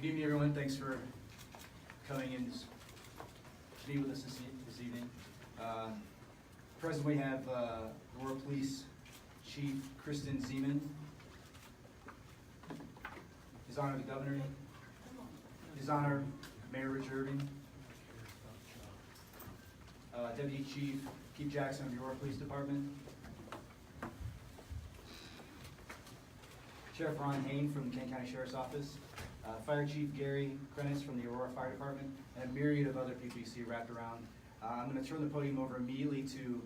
Good evening, everyone. Thanks for coming in to be with us this evening. Present, we have Aurora Police Chief Kristen Zeman. His Honor the Governor. His Honor Mayor Rich Irving. Deputy Chief Keith Jackson of the Aurora Police Department. Sheriff Ron Hain from the Kent County Sheriff's Office. Fire Chief Gary Krenitz from the Aurora Fire Department, and a myriad of other people you see wrapped around. I'm going to turn the podium over immediately to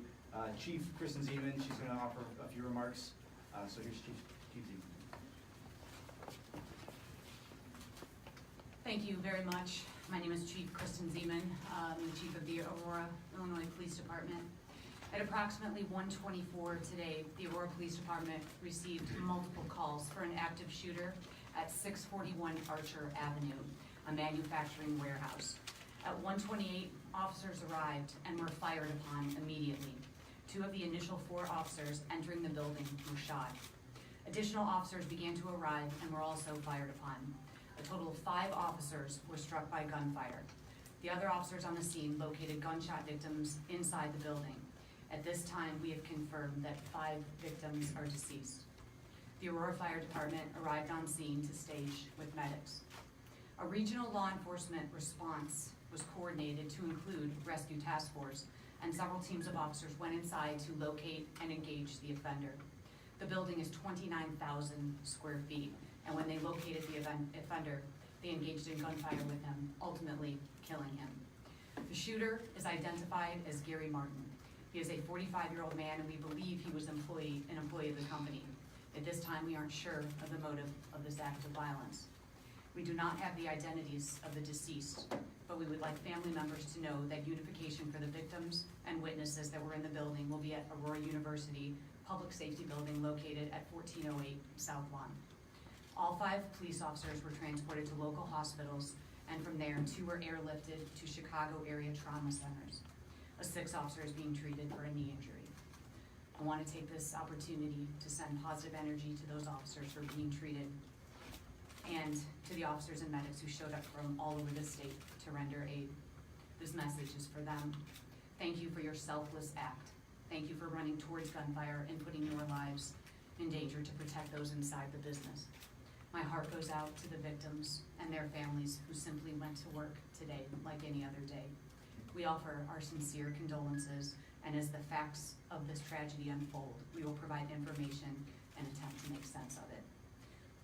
Chief Kristen Zeman. She's going to offer a few remarks. So here's Chief Zeman. Thank you very much. My name is Chief Kristen Zeman. I'm the Chief of the Aurora, Illinois Police Department. At approximately 1:24 today, the Aurora Police Department received multiple calls for an active shooter at 641 Archer Avenue, a manufacturing warehouse. At 1:28, officers arrived and were fired upon immediately. 2 of the initial 4 officers entering the building were shot. Additional officers began to arrive and were also fired upon. A total of 5 officers were struck by gunfire. The other officers on the scene located gunshot victims inside the building. At this time, we have confirmed that 5 victims are deceased. The Aurora Fire Department arrived on scene to stage with medics. A regional law enforcement response was coordinated to include rescue task force, and several teams of officers went inside to locate and engage the offender. The building is 29,000 square feet, and when they located the offender, they engaged in gunfire with him, ultimately killing him. The shooter is identified as Gary Martin. He is a 45-year-old man, and we believe he was an employee of the company. At this time, we aren't sure of the motive of this act of violence. We do not have the identities of the deceased, but we would like family members to know that unification for the victims and witnesses that were in the building will be at Aurora University Public Safety Building located at 1408 South Lawn. All 5 police officers were transported to local hospitals, and from there, 2 were airlifted to Chicago area trauma centers. A 6th officer is being treated for a knee injury. I want to take this opportunity to send positive energy to those officers who are being treated and to the officers and medics who showed up from all over the state to render aid. This message is for them. Thank you for your selfless act. Thank you for running towards gunfire and putting your lives in danger to protect those inside the business. My heart goes out to the victims and their families who simply went to work today like any other day. We offer our sincere condolences, and as the facts of this tragedy unfold, we will provide information and attempt to make sense of it.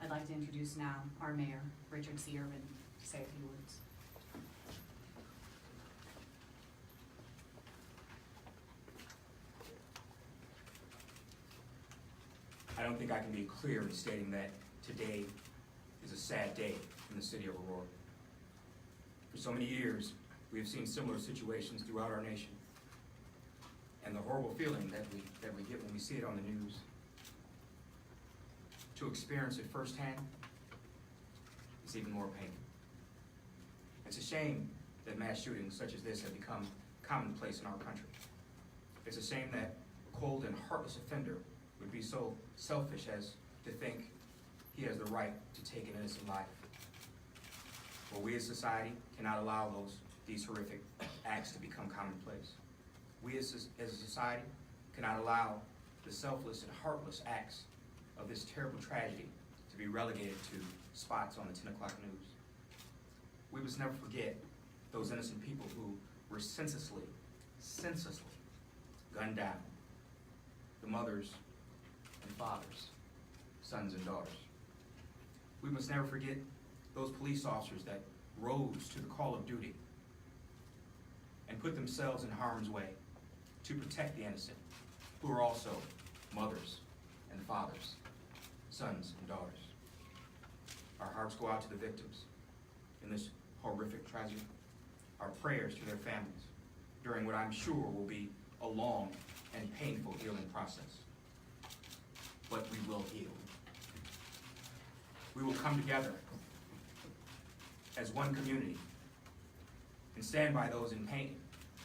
I'd like to introduce now our mayor, Richard C. Irvin, to say a few words. I don't think I can be clear in stating that today is a sad day in the city of Aurora. For so many years, we have seen similar situations throughout our nation. And the horrible feeling that we get when we see it on the news, to experience it firsthand, is even more painful. It's a shame that mass shootings such as this have become commonplace in our country. It's a shame that a cold and heartless offender would be so selfish as to think he has the right to take an innocent life. But we as society cannot allow these horrific acts to become commonplace. We as a society cannot allow the selfless and heartless acts of this terrible tragedy to be relegated to spots on the 10 o'clock news. We must never forget those innocent people who were senselessly gunned down. The mothers and fathers, sons and daughters. We must never forget those police officers that rose to the call of duty and put themselves in harm's way to protect the innocent, who are also mothers and fathers, sons and daughters. Our hearts go out to the victims in this horrific tragedy. Our prayers to their families during what I'm sure will be a long and painful healing process. But we will heal. We will come together as one community and stand by those in pain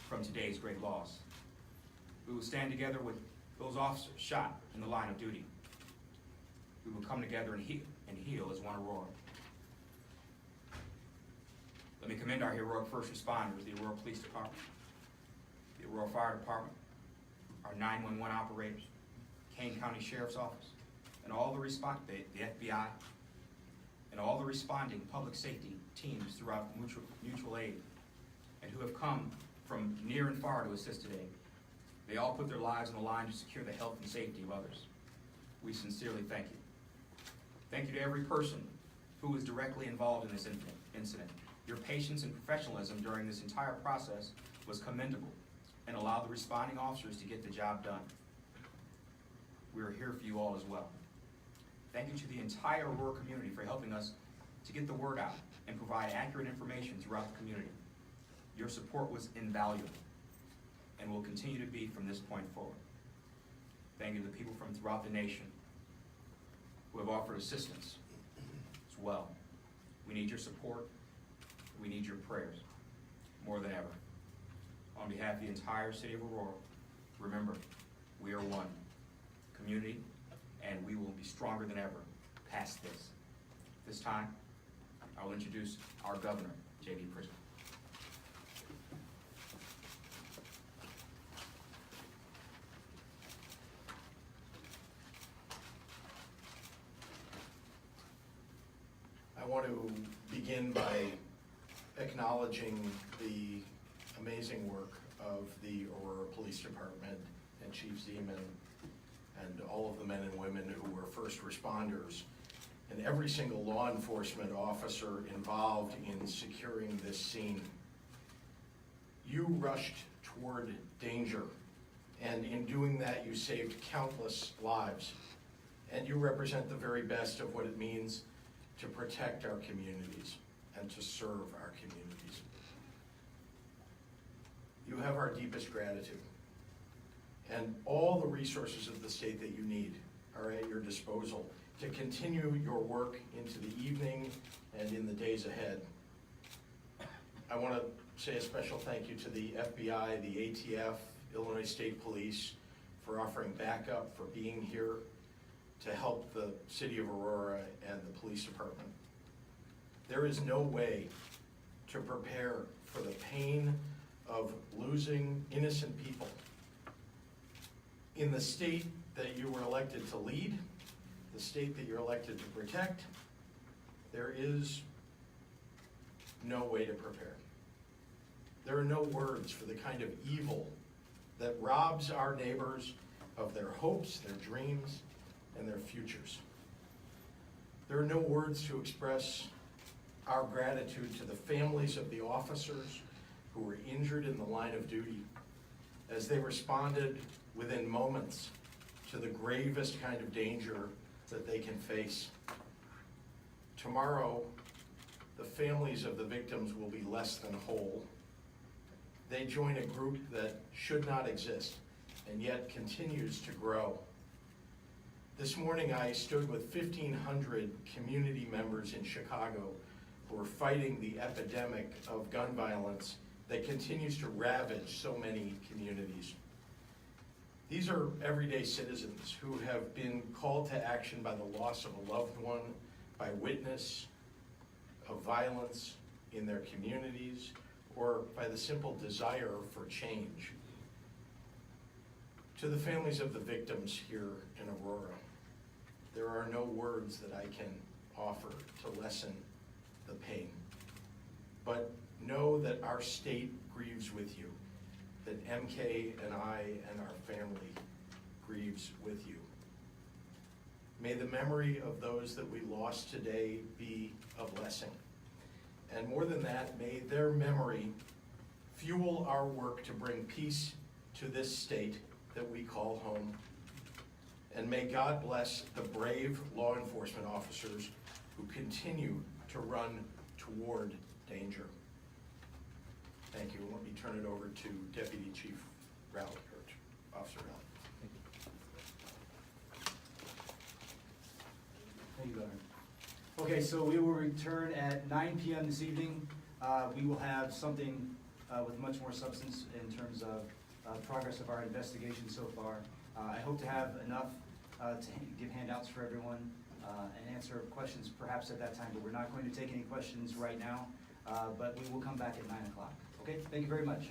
from today's great loss. We will stand together with those officers shot in the line of duty. We will come together and heal as one Aurora. Let me commend our heroic first responders, the Aurora Police Department, the Aurora Fire Department, our 911 operators, Kane County Sheriff's Office, and all the FBI, and all the responding public safety teams throughout mutual aid, and who have come from near and far to assist today. They all put their lives on the line to secure the health and safety of others. We sincerely thank you. Thank you to every person who was directly involved in this incident. Your patience and professionalism during this entire process was commendable and allowed the responding officers to get the job done. We are here for you all as well. Thank you to the entire Aurora community for helping us to get the word out and provide accurate information throughout the community. Your support was invaluable and will continue to be from this point forward. Thank you to the people from throughout the nation who have offered assistance as well. We need your support. We need your prayers more than ever. On behalf of the entire city of Aurora, remember, we are one community, and we will be stronger than ever past this. This time, I will introduce our governor, J.B. Pritzker. I want to begin by acknowledging the amazing work of the Aurora Police Department and Chief Zeman and all of the men and women who were first responders and every single law enforcement officer involved in securing this scene. You rushed toward danger, and in doing that you saved countless lives, and you represent the very best of what it means to protect our communities and to serve our communities. You have our deepest gratitude, and all the resources of the state that you need are at your disposal to continue your work into the evening and in the days ahead. I want to say a special thank you to the FBI, the ATF, Illinois State Police for offering backup, for being here to help the city of Aurora and the police department. There is no way to prepare for the pain of losing innocent people in the state that you were elected to lead, the state that you're elected to protect. There is no way to prepare. There are no words for the kind of evil that robs our neighbors of their hopes, their dreams, and their futures. There are no words to express our gratitude to the families of the officers who were injured in the line of duty as they responded within moments to the gravest kind of danger that they can face. Tomorrow, the families of the victims will be less than whole. They join a group that should not exist and yet continues to grow. This morning I stood with 1,500 community members in Chicago who are fighting the epidemic of gun violence that continues to ravage so many communities. These are everyday citizens who have been called to action by the loss of a loved one, by witness of violence in their communities, or by the simple desire for change. To the families of the victims here in Aurora, there are no words that I can offer to lessen the pain. But know that our state grieves with you, that MK and I and our family grieves with you. May the memory of those that we lost today be a blessing. And more than that, may their memory fuel our work to bring peace to this state that we call home. And may God bless the brave law enforcement officers who continue to run toward danger. Thank you. Let me turn it over to Deputy Chief Rowley, or Officer Rowley. Thank you, Governor. Okay, so we will return at 9 p.m. this evening. We will have something with much more substance in terms of progress of our investigation so far. I hope to have enough to give handouts for everyone and answer questions perhaps at that time, but we're not going to take any questions right now. but we will come back at 9 o'clock. Okay, thank you very much.